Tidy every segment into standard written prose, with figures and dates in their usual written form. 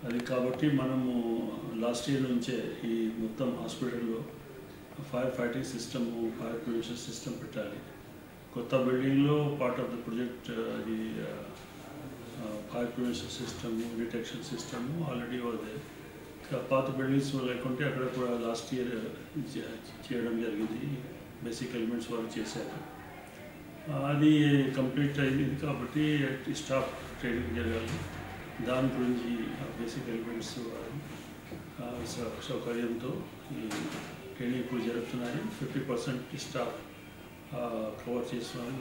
అది కాబట్టి మనము లాస్ట్ ఇయర్ నుంచే ఈ మొత్తం హాస్పిటల్లో fire fighting system, fire prevention system పెట్టాలి. కొత్త బిల్డింగ్లో పార్ట్ ఆఫ్ ద ప్రాజెక్ట్ అది fire prevention system, detection system already ఉంది. పాత బిల్డింగ్స్ లేకుంటే అక్కడ కూడా లాస్ట్ ఇయర్ చేయడం జరిగింది. బేసిక్ ఎలిమెంట్స్ వాళ్ళు చేశారు. అది కంప్లీట్ అయింది కాబట్టి స్టాఫ్ ట్రైనింగ్ జరగాలి. దాని గురించి బేసిక్ ఎలిమెంట్స్ సౌకర్యంతో ఈ ట్రైనింగ్ ఇప్పుడు జరుగుతున్నాయి. 50% స్టాఫ్ కవర్ చేస్తున్నారు.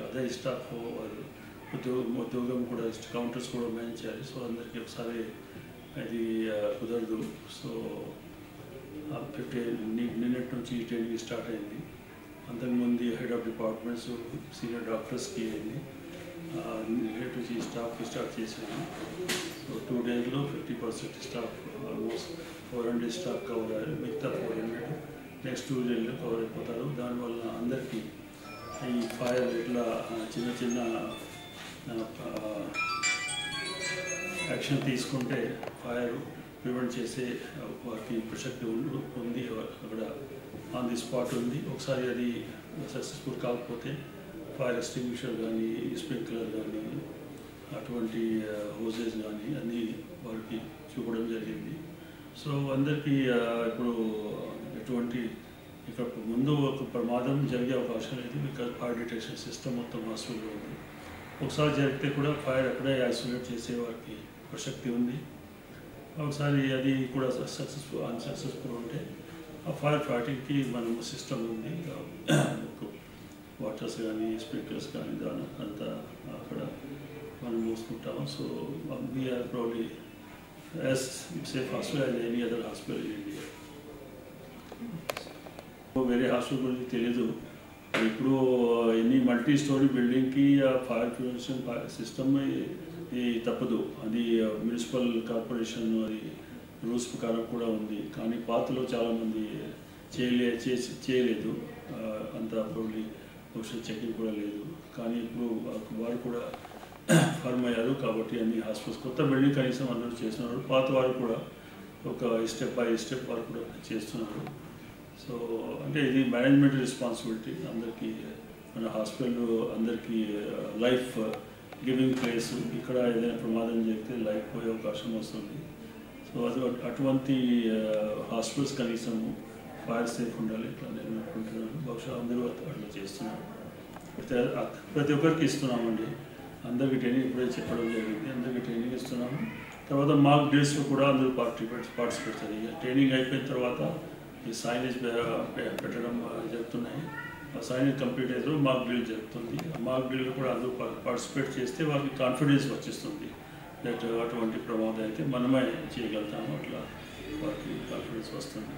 అదే స్టాఫ్ ఉద్యోగం కూడా కౌంటర్స్ కూడా మేనేజ్ చేయాలి. సో అందరికీ ఒకసారి అది కుదరదు. సో 15 నిన్నటి నుంచి ట్రైనింగ్ స్టార్ట్ అయింది. అంతకుముందు హెడ్ ఆఫ్ డిపార్ట్మెంట్స్, సీనియర్ డాక్టర్స్కి అయింది. నిన్నటి నుంచి స్టాఫ్కి స్టార్ట్ చేశాను. సో 2 డేస్లో 50% స్టాఫ్, ఆల్మోస్ట్ 400 స్టాఫ్ కవర్ అయ్యారు. మిగతా 400 నెక్స్ట్ 2 డేస్లో కవర్ అయిపోతారు. దానివల్ల అందరికీ ఈ ఫైర్ ఇట్లా చిన్న చిన్న యాక్షన్ తీసుకుంటే ఫైర్ ప్రివెంట్ చేసే వారికి ప్రసక్తి ఉంది. అక్కడ ఆన్ ది స్పాట్ ఉంది. ఒకసారి అది సక్సెస్ఫుల్ కాకపోతే ఫైర్ ఎక్స్టింగ్విషర్ కానీ, స్ప్రింక్లర్ కానీ, అటువంటి హోజెస్ కానీ అన్నీ వారికి చూపడం జరిగింది. సో అందరికీ ఇప్పుడు ఎటువంటి ఇక్కడ ముందు ఒక ప్రమాదం జరిగే అవకాశం లేదు. బికాజ్ ఫైర్ డిటెక్షన్ సిస్టమ్ మొత్తం హాస్పిటల్లో ఉంది. ఒకసారి జరిగితే కూడా ఫైర్ అక్కడే ఐసోలేట్ చేసే వారికి ప్రసక్తి ఉంది. ఒకసారి అది కూడా అన్సక్సెస్ఫుల్ ఉంటే ఆ ఫైర్ ఫైటింగ్కి మనం సిస్టమ్ ఉంది. వాటర్స్ కానీ, స్ప్రింక్లర్స్ కానీ దాని అంతా అక్కడ మనం చూసుకుంటాము. So we are probably as safe hospital as any other hospital in India. వేరే హాస్పిటల్ గురించి తెలీదు. ఇప్పుడు ఎన్ని మల్టీ స్టోరీ బిల్డింగ్కి ఫైర్ ప్రివెన్షన్ సిస్టమ్ తప్పదు. అది మున్సిపల్ కార్పొరేషన్ అది రూల్స్ ప్రకారం కూడా ఉంది. కానీ పాతలో చాలామంది చేయలేదు. అంత ప్రాబ్లీ సోషల్ చెకింగ్ కూడా లేదు. కానీ ఇప్పుడు వారు కూడా ఫర్మ్ అయ్యారు కాబట్టి అన్ని హాస్పిటల్స్ కొత్త బిల్డింగ్ కనీసం అందరూ చేస్తున్నారు. పాత వారు కూడా ఒక స్టెప్ బై స్టెప్ వారు కూడా చేస్తున్నారు. సో అంటే ఇది మేనేజ్మెంట్ రెస్పాన్సిబిలిటీ. అందరికీ మన హాస్పిటల్ అందరికీ లైఫ్ గివింగ్ ప్లేస్. ఇక్కడ ఏదైనా ప్రమాదం జరిగితే లైఫ్ పోయే అవకాశం వస్తుంది. సో అది అటువంటి హాస్పిటల్స్ కనీసం ఫైర్ సేఫ్ ఉండాలి ఇట్లా నేను అనుకుంటున్నాను. బహుశా అందరూ అట్లా చేస్తున్నారు. ప్రతి ఒక్కరికి ఇస్తున్నామండి. అందరికీ ట్రైనింగ్ ఇప్పుడే చెప్పడం జరిగింది. అందరికీ ట్రైనింగ్ ఇస్తున్నాము. తర్వాత మాక్ డ్రిల్స్లో కూడా అందరూ పార్టిసిపేట్ చేయాలి. ట్రైనింగ్ అయిపోయిన తర్వాత ఈ సైనేజ్ పెట్టడం జరుగుతున్నాయి. ఆ సైనేజ్ కంప్లీట్ అయితే మాక్ డ్రిల్ జరుగుతుంది. మాక్ డ్రిల్లో కూడా అందరూ పార్టిసిపేట్ చేస్తే వాళ్ళకి కాన్ఫిడెన్స్ వచ్చేస్తుంది. అటువంటి ప్రమాదం అయితే మనమే చేయగలుగుతాము. అట్లా వారికి కాన్ఫిడెన్స్ వస్తుంది.